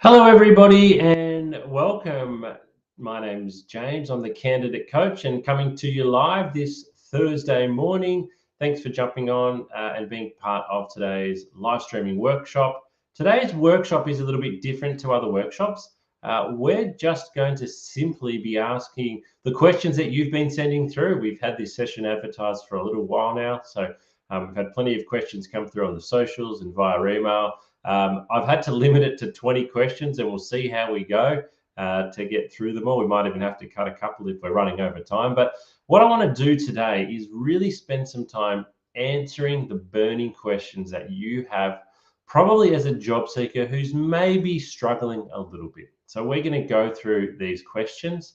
Hello, everybody, and welcome. My name's James. I'm the candidate coach and coming to you live this Thursday morning. Thanks for jumping on and being part of today's live streaming workshop. Today's workshop is a little bit different to other workshops. We're just going to simply be asking the questions that you've been sending through. We've had this session advertised for a little while now, so we've had plenty of questions come through on the socials and via email. I've had to limit it to 20 questions and we'll see how we go to get through them all. We might even have to cut a couple if we're running over time. But what I want to do today is really spend some time answering the burning questions that you have, probably as a job seeker who's maybe struggling a little bit. So we're going to go through these questions.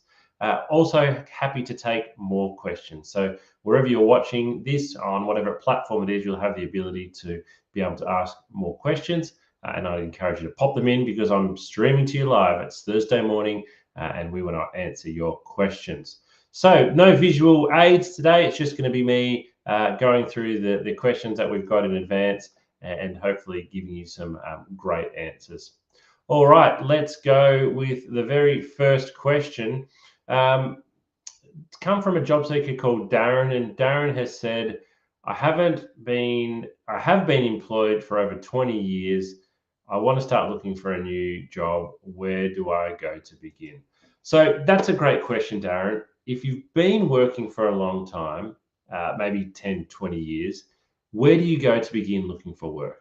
Also happy to take more questions. So wherever you're watching this, on whatever platform it is, you'll have the ability to be able to ask more questions. And I'd encourage you to pop them in because I'm streaming to you live. It's Thursday morning and we want to answer your questions. So no visual aids today. It's just going to be me going through the questions that we've got in advance and hopefully giving you some great answers. All right, let's go with the very first question. It's come from a job seeker called Darren, and Darren has said, I have been employed for over 20 years. I want to start looking for a new job. Where do I go to begin? So that's a great question, Darren. If you've been working for a long time, maybe 10, 20 years, where do you go to begin looking for work?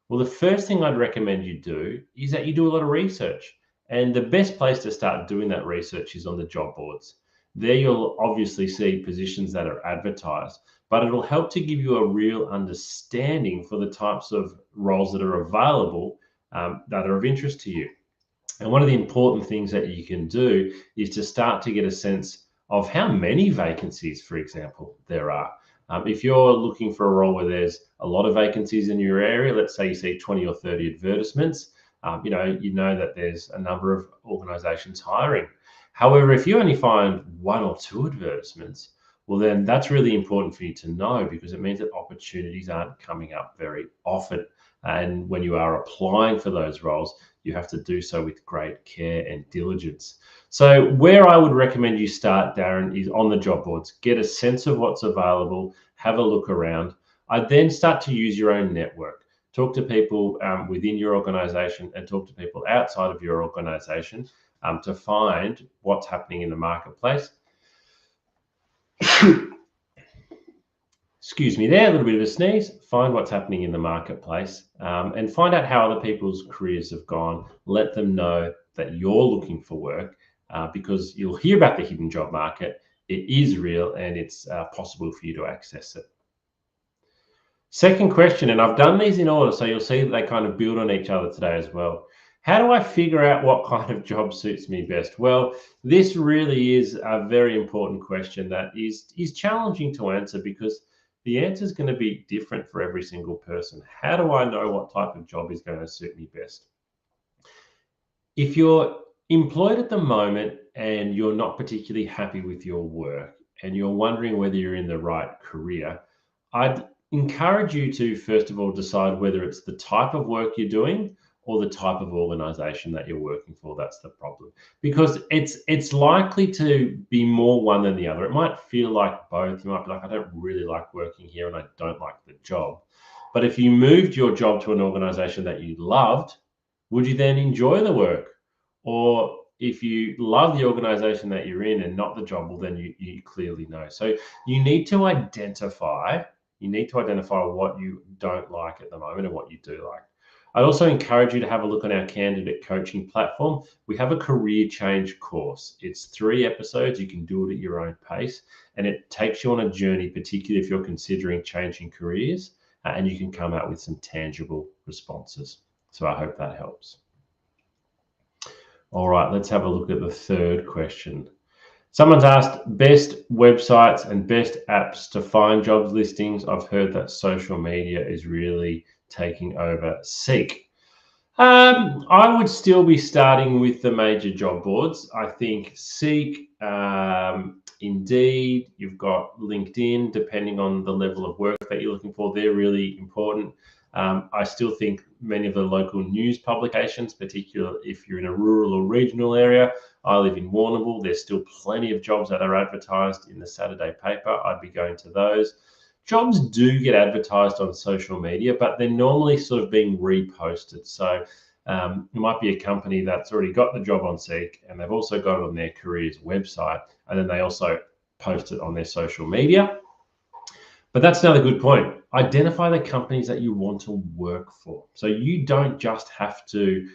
Well, the first thing I'd recommend you do is that you do a lot of research. And the best place to start doing that research is on the job boards. There you'll obviously see positions that are advertised, but it'll help to give you a real understanding for the types of roles that are available that are of interest to you. And one of the important things that you can do is to start to get a sense of how many vacancies, for example, there are. If you're looking for a role where there's a lot of vacancies in your area, let's say you see 20 or 30 advertisements, you know that there's a number of organizations hiring. However, if you only find one or two advertisements, well, then that's really important for you to know because it means that opportunities aren't coming up very often. And when you are applying for those roles, you have to do so with great care and diligence. So where I would recommend you start, Darren, is on the job boards. Get a sense of what's available, have a look around. I'd then start to use your own network. Talk to people within your organization and talk to people outside of your organization to find what's happening in the marketplace. Excuse me there, a little bit of a sneeze. Find what's happening in the marketplace and find out how other people's careers have gone. Let them know that you're looking for work because you'll hear about the hidden job market. It is real and it's possible for you to access it. Second question, and I've done these in order, so you'll see that they kind of build on each other today as well. How do I figure out what kind of job suits me best? Well, this really is a very important question that is challenging to answer because the answer is going to be different for every single person. How do I know what type of job is going to suit me best? If you're employed at the moment and you're not particularly happy with your work and you're wondering whether you're in the right career, I'd encourage you to, first of all, decide whether it's the type of work you're doing or the type of organization that you're working for. That's the problem, because it's likely to be more one than the other. It might feel like both. You might be like, I don't really like working here and I don't like the job. But if you moved your job to an organization that you loved, would you then enjoy the work? Or if you love the organization that you're in and not the job, well, then you clearly know. So you need to identify what you don't like at the moment and what you do like. I'd also encourage you to have a look on our candidate coaching platform. We have a career change course. It's 3 episodes. You can do it at your own pace, and it takes you on a journey, particularly if you're considering changing careers, and you can come out with some tangible responses. So I hope that helps. All right, let's have a look at the third question. Someone's asked best websites and best apps to find jobs listings. I've heard that social media is really taking over Seek. I would still be starting with the major job boards. I think Seek, Indeed, you've got LinkedIn, depending on the level of work that you're looking for, they're really important. I still think many of the local news publications, particularly if you're in a rural or regional area. I live in Warrnambool. There's still plenty of jobs that are advertised in the Saturday paper. I'd be going to those. Jobs do get advertised on social media, but they're normally sort of being reposted. So it might be a company that's already got the job on Seek, and they've also got it on their careers website, and then they also post it on their social media. But that's another good point. Identify the companies that you want to work for. So you don't just have to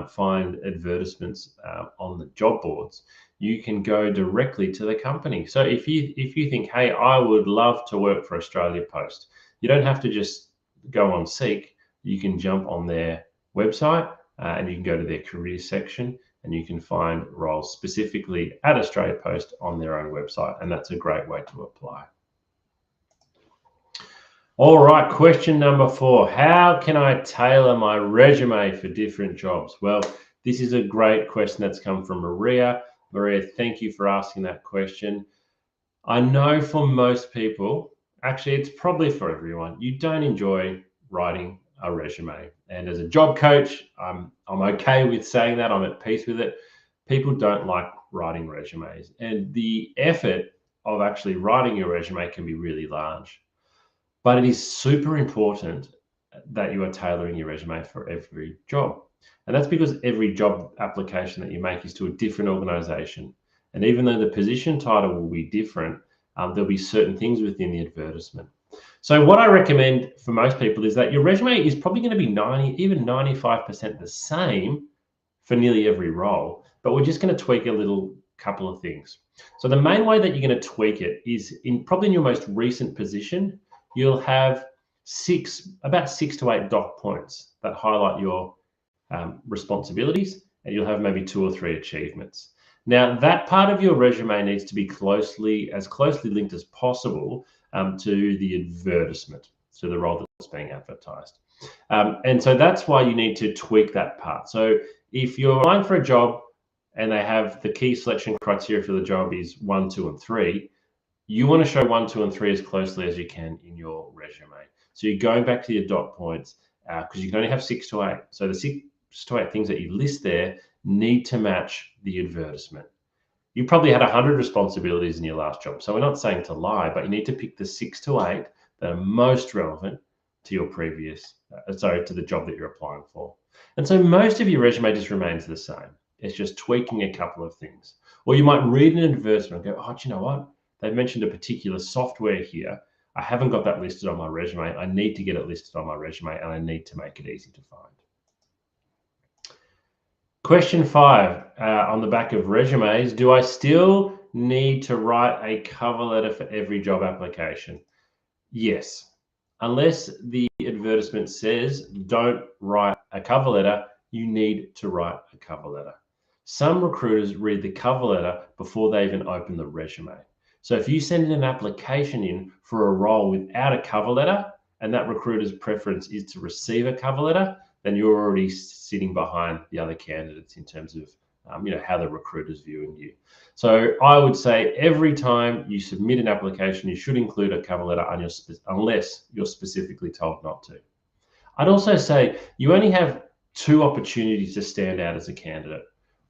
find advertisements on the job boards. You can go directly to the company. So if you think, hey, I would love to work for Australia Post, you don't have to just go on Seek. You can jump on their website and you can go to their careers section and you can find roles specifically at Australia Post on their own website. And that's a great way to apply. All right, question number 4. How can I tailor my resume for different jobs? Well, this is a great question that's come from Maria. Maria, thank you for asking that question. I know for most people, actually, it's probably for everyone, you don't enjoy writing a resume. And as a job coach, I'm okay with saying that. I'm at peace with it. People don't like writing resumes. And the effort of actually writing your resume can be really large. But it is super important that you are tailoring your resume for every job. And that's because every job application that you make is to a different organization. And even though the position title will be different, there'll be certain things within the advertisement. So what I recommend for most people is that your resume is probably going to be 90, even 95% the same for nearly every role, but we're just going to tweak a little couple of things. So the main way that you're going to tweak it is probably in your most recent position, you'll have about 6 to 8 dot points that highlight your responsibilities, and you'll have maybe 2 or 3 achievements. Now, that part of your resume needs to be as closely linked as possible to the advertisement, to the role that's being advertised. And so that's why you need to tweak that part. So if you're applying for a job and they have the key selection criteria for the job is 1, 2, and 3, you want to show 1, 2, and 3 as closely as you can in your resume. So you're going back to your dot points because you can only have 6 to 8. So the 6 to 8 things that you list there need to match the advertisement. You probably had 100 responsibilities in your last job. So we're not saying to lie, but you need to pick the 6 to 8 that are most relevant to your previous, to the job that you're applying for. And so most of your resume just remains the same. It's just tweaking a couple of things. Or you might read an advertisement and go, oh, do you know what? They've mentioned a particular software here. I haven't got that listed on my resume. I need to get it listed on my resume, and I need to make it easy to find. Question 5 on the back of resumes, do I still need to write a cover letter for every job application? Yes. Unless the advertisement says don't write a cover letter, you need to write a cover letter. Some recruiters read the cover letter before they even open the resume. So if you send an application in for a role without a cover letter, and that recruiter's preference is to receive a cover letter, then you're already sitting behind the other candidates in terms of how the recruiter's viewing you. So I would say every time you submit an application, you should include a cover letter unless you're specifically told not to. I'd also say you only have 2 opportunities to stand out as a candidate.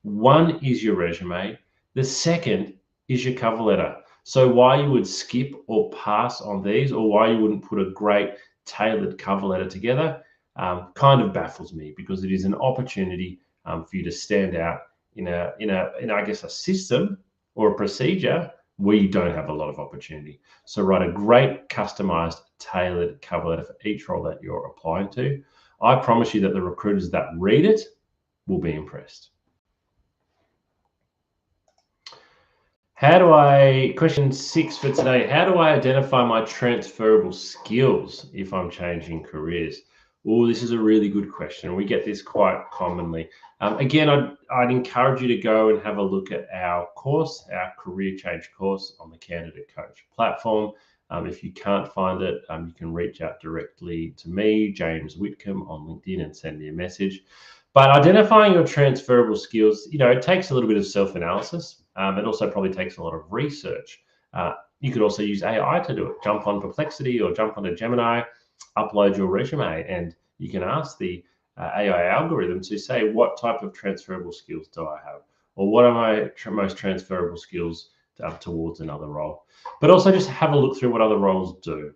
One is your resume. The second is your cover letter. So why you would skip or pass on these, or why you wouldn't put a great tailored cover letter together, kind of baffles me, because it is an opportunity for you to stand out in I guess a system or a procedure where you don't have a lot of opportunity. So write a great customized tailored cover letter for each role that you're applying to. I promise you that the recruiters that read it will be impressed. Question 6 for today, how do I identify my transferable skills if I'm changing careers? Oh, this is a really good question. We get this quite commonly. Again, I'd encourage you to go and have a look at our course, our career change course on the Candidate Coach platform. If you can't find it, you can reach out directly to me, James Whitcomb, on LinkedIn and send me a message. But identifying your transferable skills, it takes a little bit of self-analysis. It also probably takes a lot of research. You could also use AI to do it. Jump on Perplexity or jump onto Gemini, upload your resume, and you can ask the AI algorithm to say, what type of transferable skills do I have? Or what are my most transferable skills towards another role? But also just have a look through what other roles do.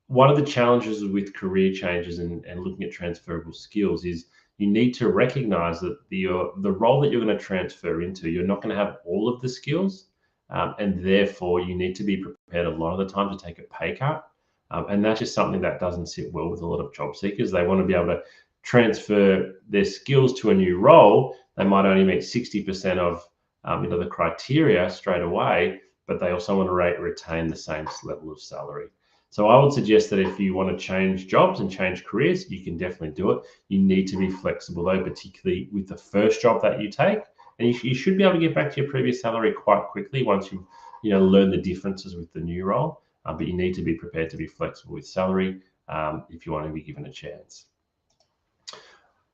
One of the challenges with career changes and looking at transferable skills is you need to recognize that the role that you're going to transfer into, you're not going to have all of the skills, and therefore you need to be prepared a lot of the time to take a pay cut. And that's just something that doesn't sit well with a lot of job seekers. They want to be able to transfer their skills to a new role. They might only meet 60% of the criteria straight away, but they also want to retain the same level of salary. So I would suggest that if you want to change jobs and change careers, you can definitely do it. You need to be flexible though, particularly with the first job that you take. And you should be able to get back to your previous salary quite quickly once you've learned the differences with the new role. But you need to be prepared to be flexible with salary if you want to be given a chance.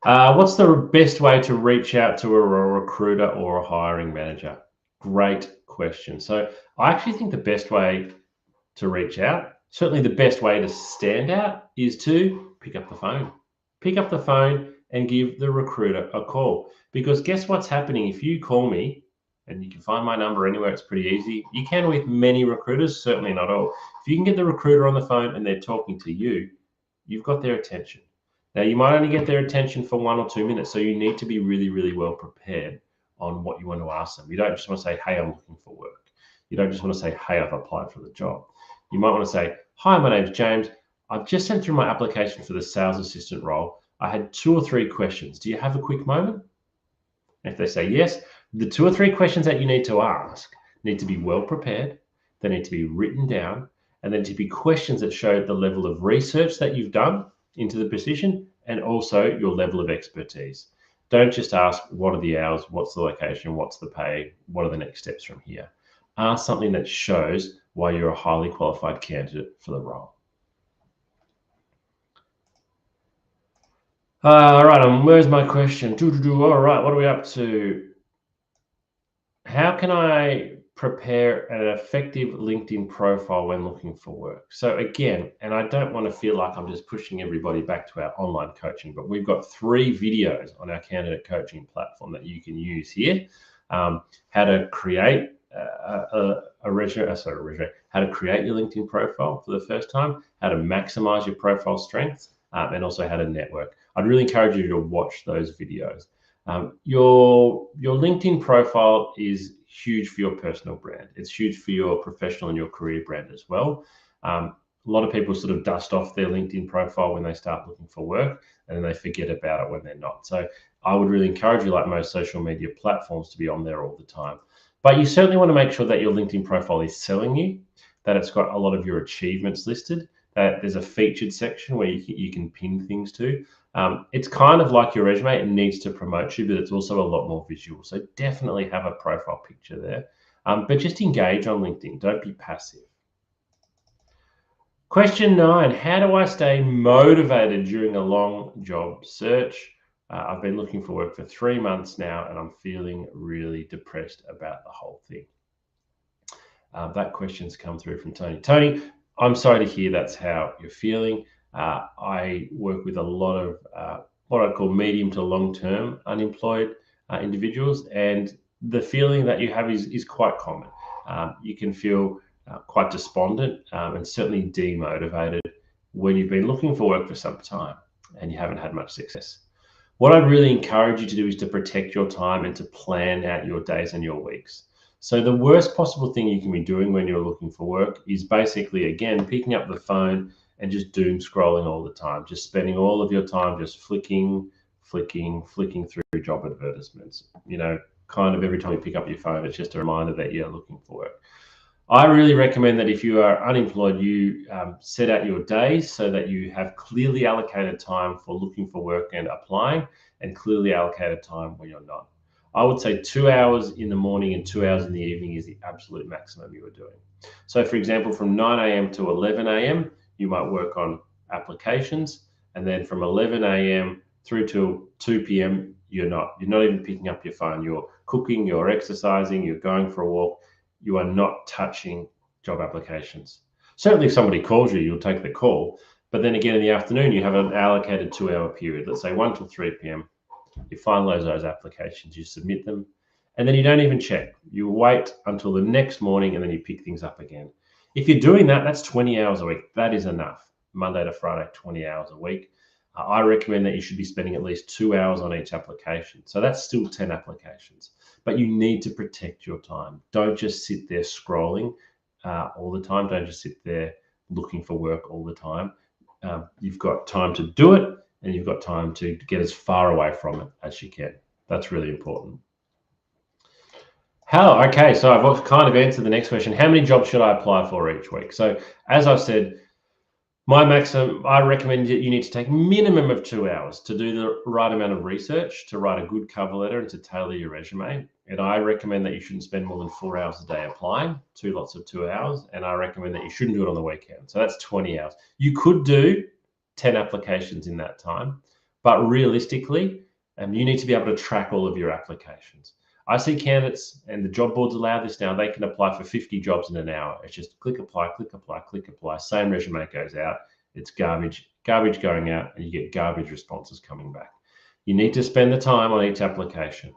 What's the best way to reach out to a recruiter or a hiring manager? Great question. So I actually think the best way to reach out, certainly the best way to stand out, is to pick up the phone. Pick up the phone and give the recruiter a call. Because guess what's happening? If you call me, and you can find my number anywhere, it's pretty easy. You can with many recruiters, certainly not all. If you can get the recruiter on the phone and they're talking to you, you've got their attention. Now, you might only get their attention for 1 or 2 minutes, so you need to be really, really well prepared on what you want to ask them. You don't just want to say, hey, I'm looking for work. You don't just want to say, hey, I've applied for the job. You might want to say, hi, my name's James. I've just sent through my application for the sales assistant role. I had 2 or 3 questions. Do you have a quick moment? And if they say yes, the 2 or 3 questions that you need to ask need to be well prepared. They need to be written down, and then to be questions that show the level of research that you've done into the position and also your level of expertise. Don't just ask, what are the hours? What's the location? What's the pay? What are the next steps from here? Ask something that shows why you're a highly qualified candidate for the role. All right, where's my question? All right, what are we up to? How can I prepare an effective LinkedIn profile when looking for work? So again, and I don't want to feel like I'm just pushing everybody back to our online coaching, but we've got 3 videos on our candidate coaching platform that you can use here. How to create how to create your LinkedIn profile for the first time, how to maximize your profile strengths, and also how to network. I'd really encourage you to watch those videos. Your LinkedIn profile is huge for your personal brand. It's huge for your professional and your career brand as well. A lot of people sort of dust off their LinkedIn profile when they start looking for work, and then they forget about it when they're not. So I would really encourage you, like most social media platforms, to be on there all the time. But you certainly want to make sure that your LinkedIn profile is selling you, that it's got a lot of your achievements listed, that there's a featured section where you can pin things to. It's kind of like your resume. It needs to promote you, but it's also a lot more visual. So definitely have a profile picture there. But just engage on LinkedIn. Don't be passive. Question 9, how do I stay motivated during a long job search? I've been looking for work for 3 months now, and I'm feeling really depressed about the whole thing. That question's come through from Tony. Tony, I'm sorry to hear that's how you're feeling. I work with a lot of what I call medium to long-term unemployed individuals, and the feeling that you have is quite common. You can feel quite despondent and certainly demotivated when you've been looking for work for some time and you haven't had much success. What I'd really encourage you to do is to protect your time and to plan out your days and your weeks. So the worst possible thing you can be doing when you're looking for work is basically, again, picking up the phone and just doom scrolling all the time, just spending all of your time just flicking through job advertisements. Kind of every time you pick up your phone, it's just a reminder that you're looking for work. I really recommend that if you are unemployed, you set out your days so that you have clearly allocated time for looking for work and applying, and clearly allocated time when you're not. I would say 2 hours in the morning and 2 hours in the evening is the absolute maximum you are doing. So for example, from 9 a.m. to 11 a.m., you might work on applications, and then from 11 a.m. through to 2 p.m., you're not even picking up your phone. You're cooking, you're exercising, you're going for a walk. You are not touching job applications. Certainly if somebody calls you, you'll take the call, But then again, in the afternoon, you have an allocated 2-hour period, let's say 1 till 3 p.m. You finalize those applications, you submit them, and then you don't even check. You wait until the next morning and then you pick things up again. If you're doing that, that's 20 hours a week. That is enough. Monday to Friday, 20 hours a week. I recommend that you should be spending at least 2 hours on each application. So that's still 10 applications, but you need to protect your time. Don't just sit there scrolling all the time. Don't just sit there looking for work all the time. You've got time to do it, and you've got time to get as far away from it as you can. That's really important. Okay, so I've kind of answered the next question. How many jobs should I apply for each week? So as I've said, my maximum, I recommend you need to take minimum of 2 hours to do the right amount of research, to write a good cover letter and to tailor your resume. And I recommend that you shouldn't spend more than 4 hours a day applying, 2 lots of 2 hours. And I recommend that you shouldn't do it on the weekend. So that's 20 hours. You could do 10 applications in that time, but realistically, you need to be able to track all of your applications. I see candidates, and the job boards allow this now, they can apply for 50 jobs in an hour. It's just click apply, click apply, click apply. Same resume goes out. It's garbage going out, and you get garbage responses coming back. You need to spend the time on each application.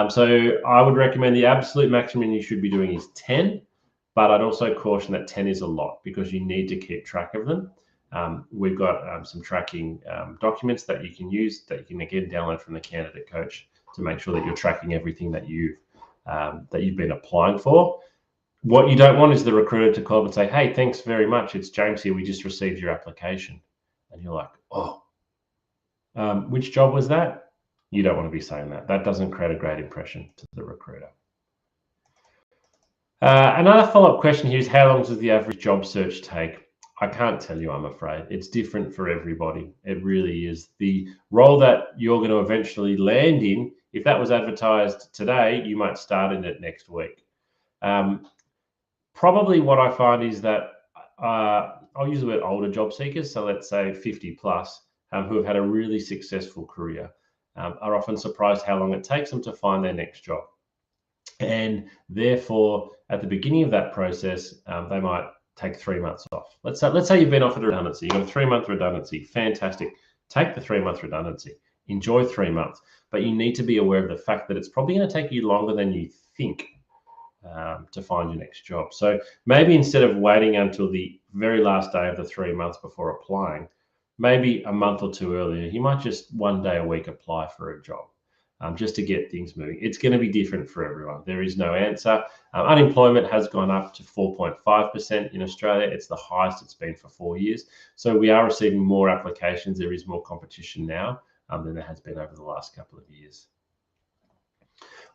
So I would recommend the absolute maximum you should be doing is 10, but I'd also caution that 10 is a lot because you need to keep track of them. We've got some tracking documents that you can use that you can again download from the Candidate Coach to make sure that you're tracking everything that you've been applying for. What you don't want is the recruiter to call up and say, "Hey, thanks very much. It's James here. We just received your application." And you're like, "Oh, which job was that?" You don't want to be saying that. That doesn't create a great impression to the recruiter. Another follow-up question here is, how long does the average job search take? I can't tell you, I'm afraid. It's different for everybody. It really is. The role that you're going to eventually land in, if that was advertised today, you might start in it next week. Probably what I find is that I'll use the word older job seekers, so let's say 50 plus, who have had a really successful career, are often surprised how long it takes them to find their next job. And therefore, at the beginning of that process, they might take 3 months off. Let's say you've been offered a redundancy. You've got a 3-month redundancy. Fantastic. Take the 3-month redundancy. Enjoy 3 months. But you need to be aware of the fact that it's probably going to take you longer than you think to find your next job. So maybe instead of waiting until the very last day of the 3 months before applying, maybe a month or two earlier, you might just 1 day a week apply for a job. Just to get things moving. It's going to be different for everyone. There is no answer. Unemployment has gone up to 4.5% in Australia. It's the highest it's been for 4 years. So we are receiving more applications. There is more competition now than there has been over the last couple of years.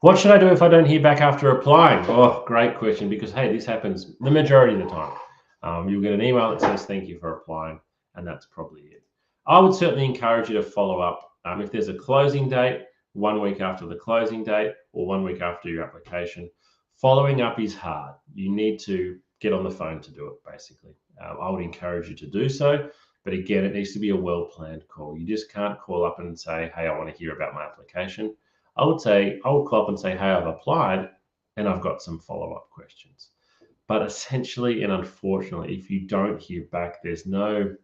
What should I do if I don't hear back after applying? Oh, great question, because, hey, this happens the majority of the time. You'll get an email that says, "Thank you for applying," and that's probably it. I would certainly encourage you to follow up. If there's a closing date, 1 week after the closing date or 1 week after your application. Following up is hard. You need to get on the phone to do it, basically. I would encourage you to do so. But again, it needs to be a well-planned call. You just can't call up and say, "Hey, I want to hear about my application." I would call up and say, "Hey, I've applied and I've got some follow-up questions." But essentially and unfortunately, if you don't hear back, there's no,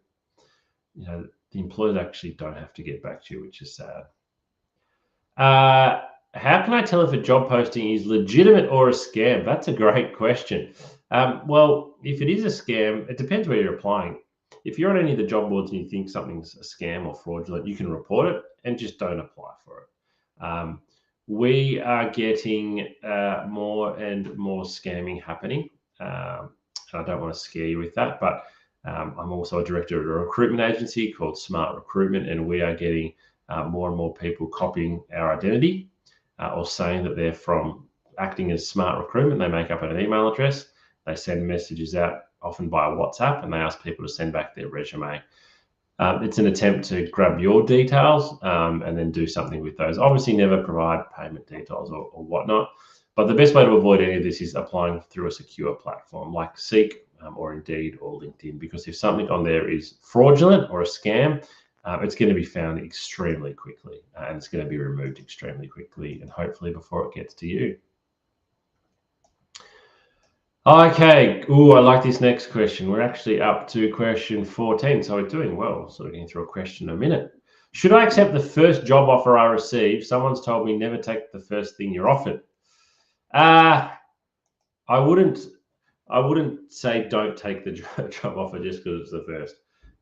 the employers actually don't have to get back to you, which is sad. How can I tell if a job posting is legitimate or a scam? That's a great question. Well, if it is a scam, it depends where you're applying. If you're on any of the job boards and you think something's a scam or fraudulent, you can report it and just don't apply for it. We are getting more and more scamming happening. And I don't want to scare you with that, but I'm also a director of a recruitment agency called Smart Recruitment, and we are getting more and more people copying our identity or saying that they're from acting as Smart Recruitment. They make up an email address. They send messages out, often via WhatsApp, and they ask people to send back their resume. It's an attempt to grab your details and then do something with those. Obviously, never provide payment details or whatnot. But the best way to avoid any of this is applying through a secure platform like Seek or Indeed or LinkedIn, because if something on there is fraudulent or a scam, it's going to be found extremely quickly and it's going to be removed extremely quickly and hopefully before it gets to you. Okay. Oh, I like this next question. We're actually up to question 14, so we're doing well. Sort of getting through a question a minute. Should I accept the first job offer I receive? Someone's told me never take the first thing you're offered. Uh, I wouldn't. I wouldn't say don't take the job offer just because it's the first.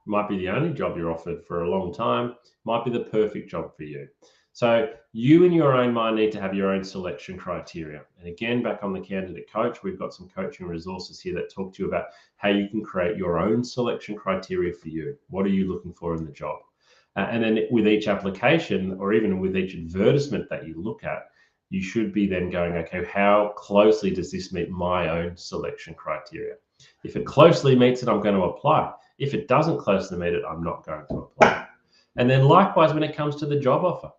Might be the only job you're offered for a long time. Might be the perfect job for you. So you in your own mind need to have your own selection criteria. And again, back on the Candidate Coach, we've got some coaching resources here that talk to you about how you can create your own selection criteria for you. What are you looking for in the job? And then with each application or even with each advertisement that you look at, you should be then going, okay, how closely does this meet my own selection criteria? If it closely meets it, I'm going to apply. If it doesn't closely meet it, I'm not going to apply. And then likewise, when it comes to the job offer,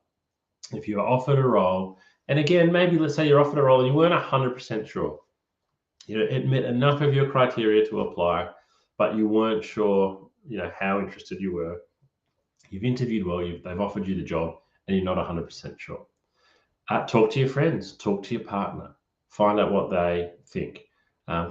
if you're offered a role, and again, maybe let's say you're offered a role and you weren't 100% sure, it met enough of your criteria to apply, but you weren't sure, how interested you were. You've interviewed well, they've offered you the job, and you're not 100% sure. Talk to your friends, talk to your partner, find out what they think.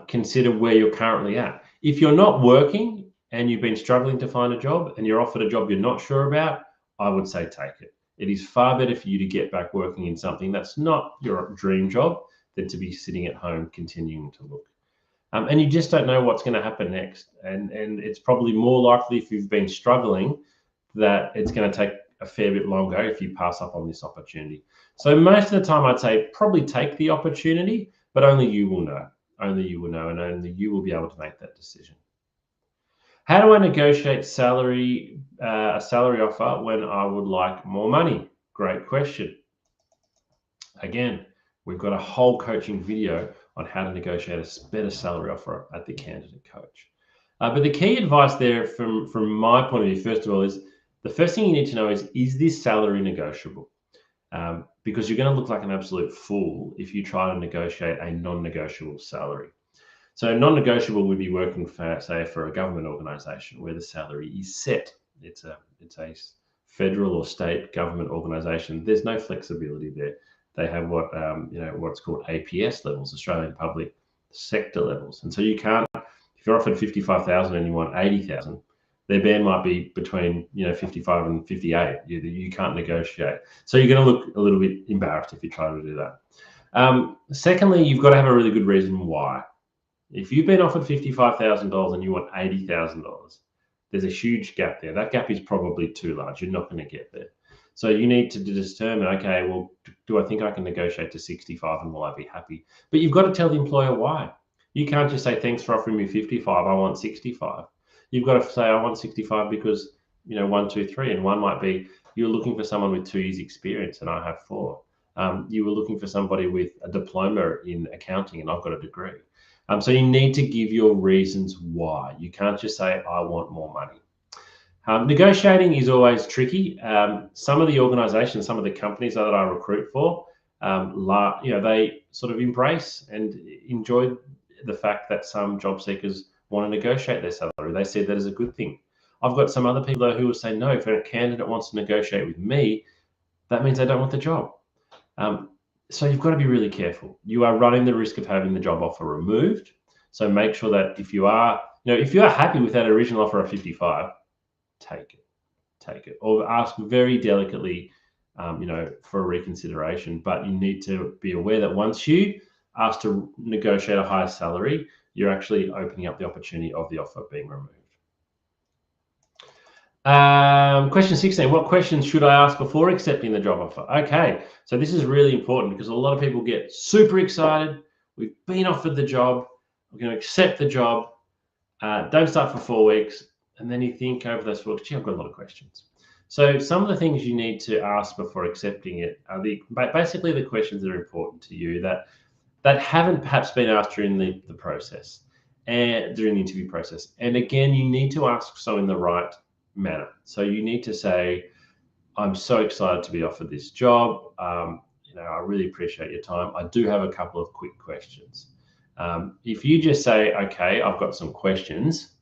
Consider where you're currently at. If you're not working and you've been struggling to find a job and you're offered a job you're not sure about, I would say take it. It is far better for you to get back working in something that's not your dream job than to be sitting at home continuing to look. And you just don't know what's going to happen next. And it's probably more likely if you've been struggling that it's going to take a fair bit longer if you pass up on this opportunity. So most of the time, I'd say probably take the opportunity, but only you will know. Only you will know, and only you will be able to make that decision. How do I negotiate a salary offer when I would like more money? Great question. Again, we've got a whole coaching video on how to negotiate a better salary offer at the Candidate Coach. But the key advice there from my point of view, first of all, is the first thing you need to know is this salary negotiable? Because you're going to look like an absolute fool if you try to negotiate a non-negotiable salary. So non-negotiable would be working for, say, for a government organisation where the salary is set. It's a federal or state government organisation. There's no flexibility there. They have what's called APS levels, Australian Public Sector levels, and so you can't. If you're offered 55,000 and you want 80,000, their band might be between 55 and 58. You can't negotiate, so you're going to look a little bit embarrassed if you try to do that. Secondly, you've got to have a really good reason why. If you've been offered $55,000 and you want $80,000, there's a huge gap there. That gap is probably too large. You're not going to get there. So you need to determine, okay, well, do I think I can negotiate to 65 and will I be happy? But you've got to tell the employer why. You can't just say, thanks for offering me 55, I want 65. You've got to say, I want 65 because, 1, 2, 3. And one might be, you're looking for someone with 2 years experience and I have 4. You were looking for somebody with a diploma in accounting and I've got a degree. So you need to give your reasons why. You can't just say, I want more money. Negotiating is always tricky. Some of the organizations, some of the companies that I recruit for, they sort of embrace and enjoy the fact that some job seekers want to negotiate their salary. They see that as a good thing. I've got some other people who will say, no, if a candidate wants to negotiate with me, that means they don't want the job. So you've got to be really careful. You are running the risk of having the job offer removed. So make sure that if you are happy with that original offer of 55, take it, or ask very delicately, for a reconsideration. But you need to be aware that once you ask to negotiate a higher salary, you're actually opening up the opportunity of the offer being removed. Question 16, what questions should I ask before accepting the job offer? Okay, so this is really important because a lot of people get super excited. We've been offered the job. We're going to accept the job. Don't start for 4 weeks. And then you think over those 4 weeks, I've got a lot of questions. So some of the things you need to ask before accepting it are basically the questions that are important to you that haven't perhaps been asked during the process and during the interview process. And again, you need to ask so in the right manner. So you need to say, I'm so excited to be offered this job. I really appreciate your time. I do have a couple of quick questions. If you just say, okay, I've got some questions,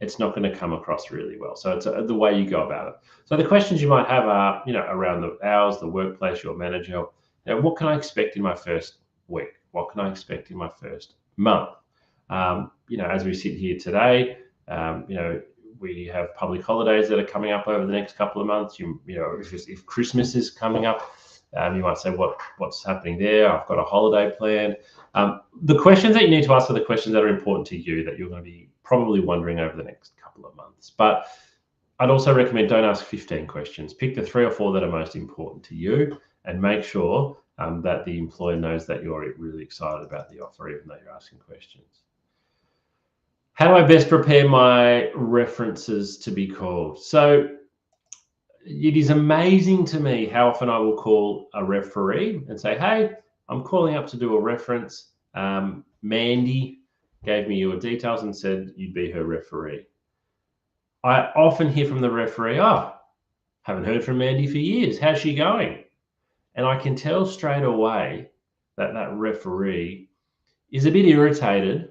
it's not going to come across really well. So it's the way you go about it. So the questions you might have are, around the hours, the workplace, your manager. What can I expect in my first week? What can I expect in my first month? As we sit here today, we have public holidays that are coming up over the next couple of months. If Christmas is coming up, you might say, what's happening there? I've got a holiday planned. The questions that you need to ask are the questions that are important to you, that you're going to be probably wondering over the next couple of months. But I'd also recommend don't ask 15 questions. Pick the 3 or 4 that are most important to you, and make sure that the employer knows that you're really excited about the offer, even though you're asking questions. How do I best prepare my references to be called? So it is amazing to me how often I will call a referee and say, hey, I'm calling up to do a reference. Mandy gave me your details and said you'd be her referee. I often hear from the referee, haven't heard from Mandy for years. How's she going? And I can tell straight away that that referee is a bit irritated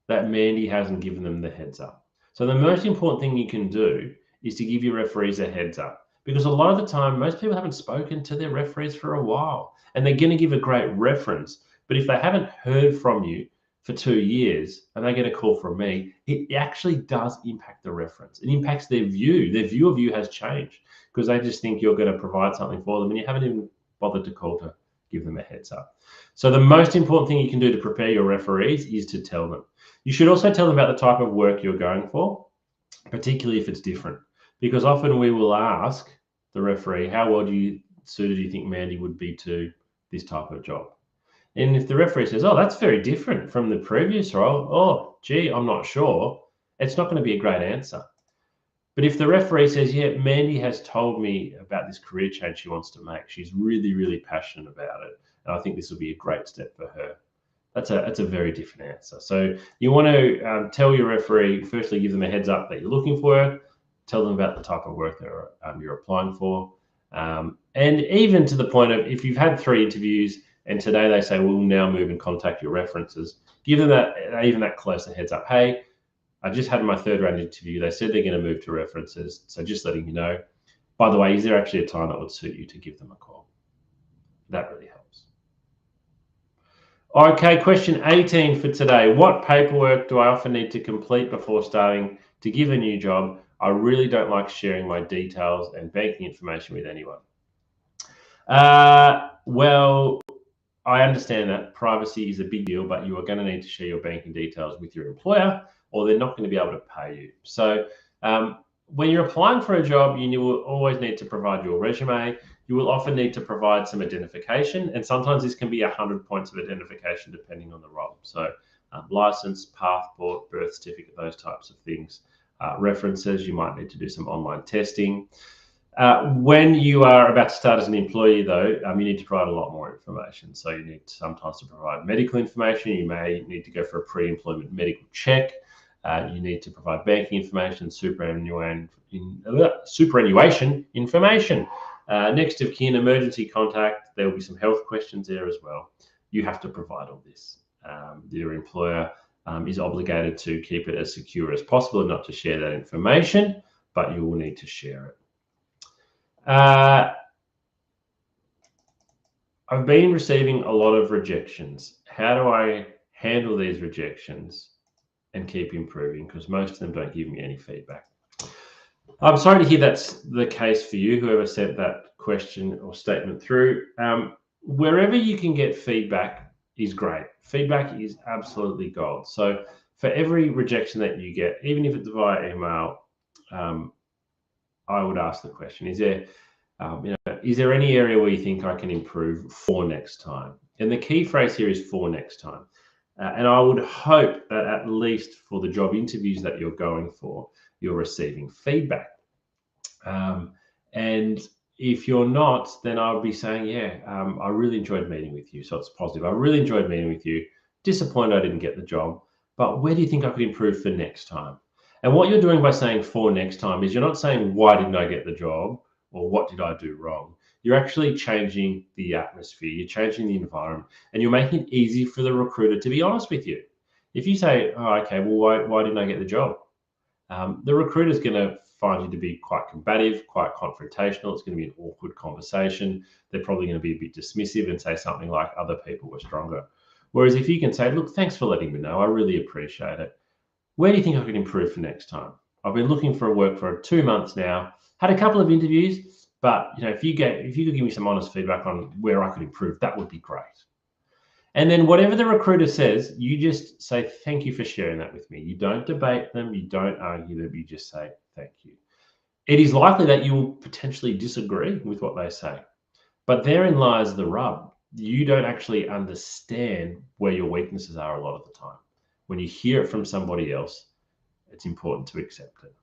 that Mandy hasn't given them the heads up. So the most important thing you can do is to give your referees a heads up, because a lot of the time, most people haven't spoken to their referees for a while, and they're going to give a great reference. But if they haven't heard from you for 2 years and they get a call from me, it actually does impact the reference. It impacts their view. Their view of you has changed because they just think you're going to provide something for them, and you haven't even bothered to call to give them a heads up. So the most important thing you can do to prepare your referees is to tell them. You should also tell them about the type of work you're going for, particularly if it's different, because often we will ask the referee, how well suited do you think Mandy would be to this type of job? And if the referee says, that's very different from the previous role, gee, I'm not sure, it's not going to be a great answer. But if the referee says, yeah, Mandy has told me about this career change she wants to make, she's really, really passionate about it, and I think this will be a great step for her, that's a very different answer. So you want to tell your referee, firstly, give them a heads up that you're looking for her, tell them about the type of work that you're applying for. And even to the point of, if you've had 3 interviews and today they say, we'll now move and contact your references, give them that closer heads up. Hey, I just had my 3rd round interview. They said they're going to move to references. So just letting you know, by the way, is there actually a time that would suit you to give them a call? That really helps. Okay, question 18 for today. What paperwork do I often need to complete before starting to give a new job? I really don't like sharing my details and banking information with anyone. Well, I understand that privacy is a big deal, but you are going to need to share your banking details with your employer, or they're not going to be able to pay you. So when you're applying for a job, you will always need to provide your resume. You will often need to provide some identification, and sometimes this can be 100 points of identification depending on the role. So license, passport, birth certificate, those types of things. References, you might need to do some online testing. When you are about to start as an employee, though, you need to provide a lot more information. So you need sometimes to provide medical information. You may need to go for a pre-employment medical check. You need to provide banking information, superannuation information. Next of kin, emergency contact. There will be some health questions there as well. You have to provide all this. Your employer is obligated to keep it as secure as possible and not to share that information, but you will need to share it. I've been receiving a lot of rejections. How do I handle these rejections and keep improving? Because most of them don't give me any feedback. I'm sorry to hear that's the case for you, whoever sent that question or statement through. Wherever you can get feedback is great. Feedback is absolutely gold. So for every rejection that you get, even if it's via email, I would ask the question, is there any area where you think I can improve for next time? And the key phrase here is for next time. And I would hope that at least for the job interviews that you're going for, you're receiving feedback. And if you're not, then I would be saying, I really enjoyed meeting with you. So it's positive. I really enjoyed meeting with you. Disappointed I didn't get the job, but where do you think I could improve for next time? And what you're doing by saying for next time is you're not saying, why didn't I get the job? Or what did I do wrong? You're actually changing the atmosphere. You're changing the environment, and you're making it easy for the recruiter to be honest with you. If you say, okay, well, why didn't I get the job? The recruiter is going to find you to be quite combative, quite confrontational. It's going to be an awkward conversation. They're probably going to be a bit dismissive and say something like other people were stronger. Whereas if you can say, look, thanks for letting me know, I really appreciate it. Where do you think I could improve for next time? I've been looking for work for 2 months now, had a couple of interviews, but if you could give me some honest feedback on where I could improve, that would be great. And then whatever the recruiter says, you just say, thank you for sharing that with me. You don't debate them, you don't argue them, you just say, thank you. It is likely that you will potentially disagree with what they say, but therein lies the rub. You don't actually understand where your weaknesses are a lot of the time. When you hear it from somebody else, it's important to accept it.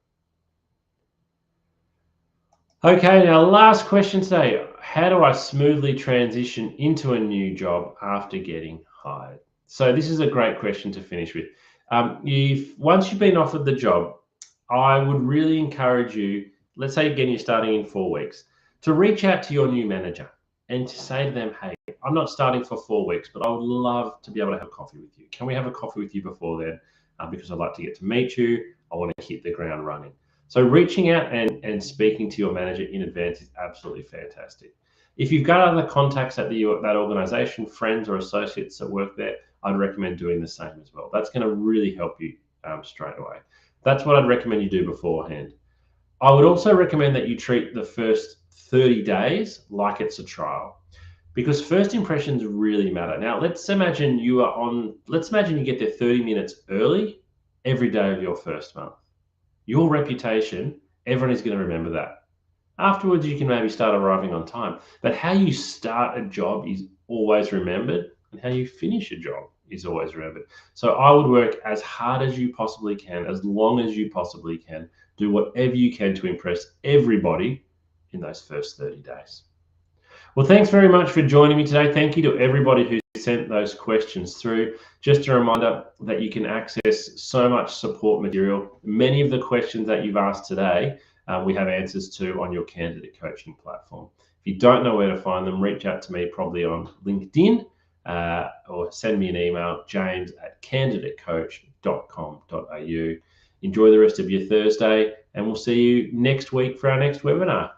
Okay, now last question today. How do I smoothly transition into a new job after getting hired? So this is a great question to finish with. Once you've been offered the job, I would really encourage you, let's say again you're starting in 4 weeks, to reach out to your new manager and to say to them, hey, I'm not starting for 4 weeks, but I would love to be able to have coffee with you. Can we have a coffee with you before then? Because I'd like to get to meet you. I want to hit the ground running. So reaching out and speaking to your manager in advance is absolutely fantastic. If you've got other contacts at that organization, friends or associates that work there, I'd recommend doing the same as well. That's going to really help you straight away. That's what I'd recommend you do beforehand. I would also recommend that you treat the first 30 days like it's a trial, because first impressions really matter. Now, let's imagine you get there 30 minutes early every day of your first month. Your reputation, everyone is going to remember that. Afterwards, you can maybe start arriving on time, but how you start a job is always remembered, and how you finish a job is always remembered. So I would work as hard as you possibly can, as long as you possibly can, do whatever you can to impress everybody in those first 30 days. Well, thanks very much for joining me today. Thank you to everybody who sent those questions through. Just a reminder that you can access so much support material. Many of the questions that you've asked today, we have answers to on your candidate coaching platform. If you don't know where to find them, reach out to me probably on LinkedIn or send me an email, james@candidatecoach.com.au. Enjoy the rest of your Thursday, and we'll see you next week for our next webinar.